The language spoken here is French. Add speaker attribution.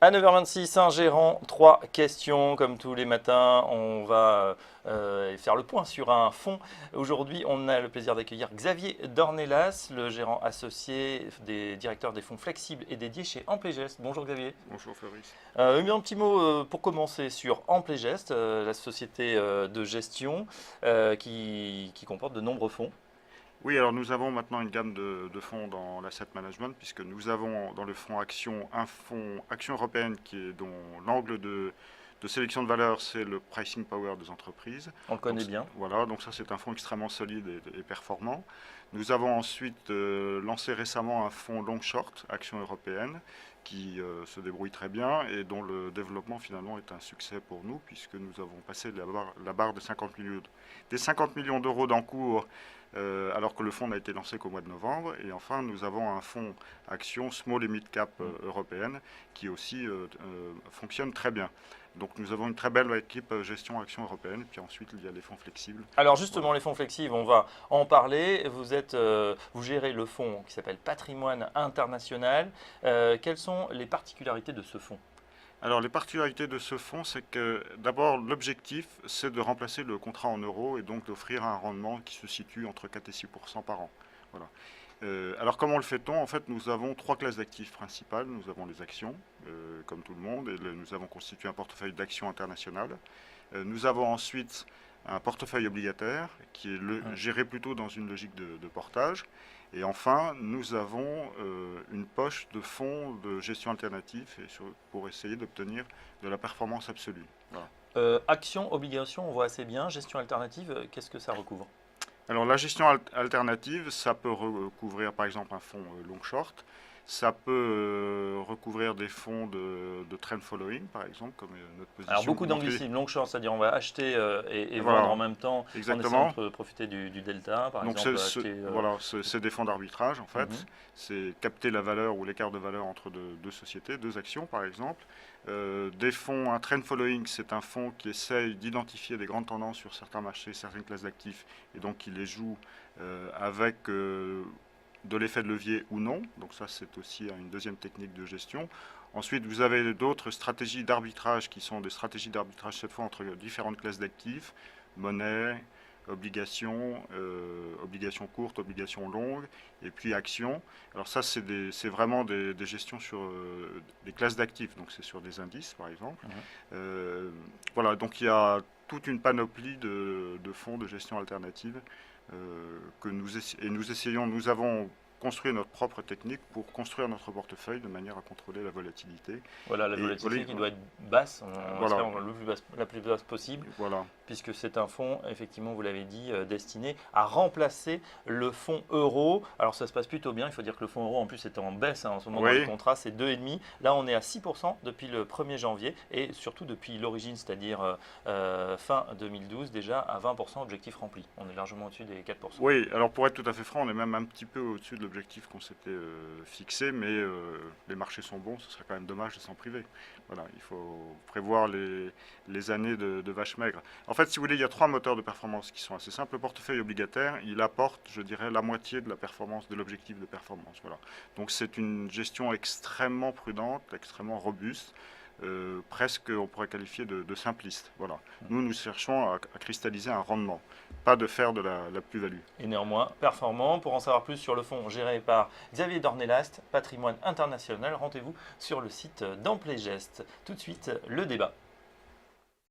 Speaker 1: À 9h26, un gérant, 3 questions. Comme tous les matins, on va faire le point sur un fonds. Aujourd'hui, on a le plaisir d'accueillir Xavier Dornelas, le gérant associé des directeurs des fonds flexibles et dédiés chez Amplegest. Bonjour Xavier.
Speaker 2: Bonjour Fabrice.
Speaker 1: Un petit mot pour commencer sur Amplegest, la société de gestion qui comporte de nombreux fonds.
Speaker 2: Oui, alors nous avons maintenant une gamme de fonds dans l'asset management, puisque nous avons dans le fonds Action un fonds Action européenne dont l'angle de sélection de valeur, c'est le pricing power des entreprises.
Speaker 1: On le connaît bien.
Speaker 2: Voilà, donc ça c'est un fonds extrêmement solide et performant. Nous avons ensuite lancé récemment un fonds long short, Action européenne, qui se débrouille très bien et dont le développement finalement est un succès pour nous, puisque nous avons passé la barre des 50 millions d'euros d'encours, alors que le fonds n'a été lancé qu'au mois de novembre. Et enfin, nous avons un fonds Action Small et Mid Cap européenne qui aussi fonctionne très bien. Donc nous avons une très belle équipe gestion action européenne, et puis ensuite il y a les fonds flexibles.
Speaker 1: Alors justement, les fonds flexibles, on va en parler. Vous gérez le fonds qui s'appelle Patrimoine International. Quelles sont les particularités de ce fonds ?
Speaker 2: Alors les particularités de ce fonds, c'est que d'abord l'objectif, c'est de remplacer le contrat en euros et donc d'offrir un rendement qui se situe entre 4 et 6% par an. Voilà. Alors comment le fait-on? En fait, nous avons 3 classes d'actifs principales. Nous avons les actions, comme tout le monde, et nous avons constitué un portefeuille d'actions internationales. Nous avons ensuite un portefeuille obligataire qui est géré plutôt dans une logique de portage. Et enfin, nous avons une poche de fonds de gestion alternative pour essayer d'obtenir de la performance absolue. Voilà.
Speaker 1: Actions, obligations, on voit assez bien. Gestion alternative, qu'est-ce que ça recouvre ?
Speaker 2: Alors la gestion alternative, ça peut recouvrir par exemple un fonds long short, ça peut recouvrir des fonds de trend following par exemple, comme notre position.
Speaker 1: Alors beaucoup d'anglicisme, long short, c'est-à-dire on va acheter et
Speaker 2: voilà,
Speaker 1: vendre en même temps.
Speaker 2: Exactement.
Speaker 1: En essayant de profiter du delta par
Speaker 2: Donc
Speaker 1: exemple.
Speaker 2: voilà, c'est des fonds d'arbitrage en fait, c'est capter la valeur ou l'écart de valeur entre deux sociétés, deux actions par exemple. Des fonds, un trend following, c'est un fonds qui essaye d'identifier des grandes tendances sur certains marchés, certaines classes d'actifs, et donc qui les joue avec de l'effet de levier ou non. Donc ça, c'est aussi une deuxième technique de gestion. Ensuite, vous avez d'autres stratégies d'arbitrage qui sont des stratégies d'arbitrage cette fois entre différentes classes d'actifs, monnaie, obligations, obligations courtes, obligations longues, et puis actions. Alors ça, c'est vraiment des gestions sur des classes d'actifs, donc c'est sur des indices par exemple. Voilà, donc il y a toute une panoplie de fonds de gestion alternative que nous avons construit notre propre technique pour construire notre portefeuille de manière à contrôler la volatilité.
Speaker 1: Voilà, la volatilité qui doit être basse,
Speaker 2: voilà,
Speaker 1: la plus basse possible,
Speaker 2: voilà,
Speaker 1: puisque c'est un fonds, effectivement, vous l'avez dit, destiné à remplacer le fonds euro. Alors ça se passe plutôt bien, il faut dire que le fonds euro en plus est en baisse en ce moment dans le contrat, c'est 2,5. Là on est à 6% depuis le 1er janvier et surtout depuis l'origine, c'est-à-dire fin 2012, déjà à 20% objectif rempli. On est largement au-dessus des 4%.
Speaker 2: Oui, alors pour être tout à fait franc, on est même un petit peu au-dessus de l'objectif qu'on s'était fixé, mais les marchés sont bons, ce serait quand même dommage de s'en priver. Voilà, il faut prévoir les années de vache maigre. En fait, si vous voulez, il y a 3 moteurs de performance qui sont assez simples. Le portefeuille obligataire, il apporte, je dirais, la moitié de la performance, de l'objectif de performance. Voilà. Donc c'est une gestion extrêmement prudente, extrêmement robuste. Presque on pourrait qualifier de simpliste. Voilà. Nous cherchons à cristalliser un rendement, pas de faire de la plus-value.
Speaker 1: Et néanmoins performant. Pour en savoir plus sur le fonds géré par Xavier Dornelas, Patrimoine International, rendez-vous sur le site d'Amplegest. Tout de suite, le débat.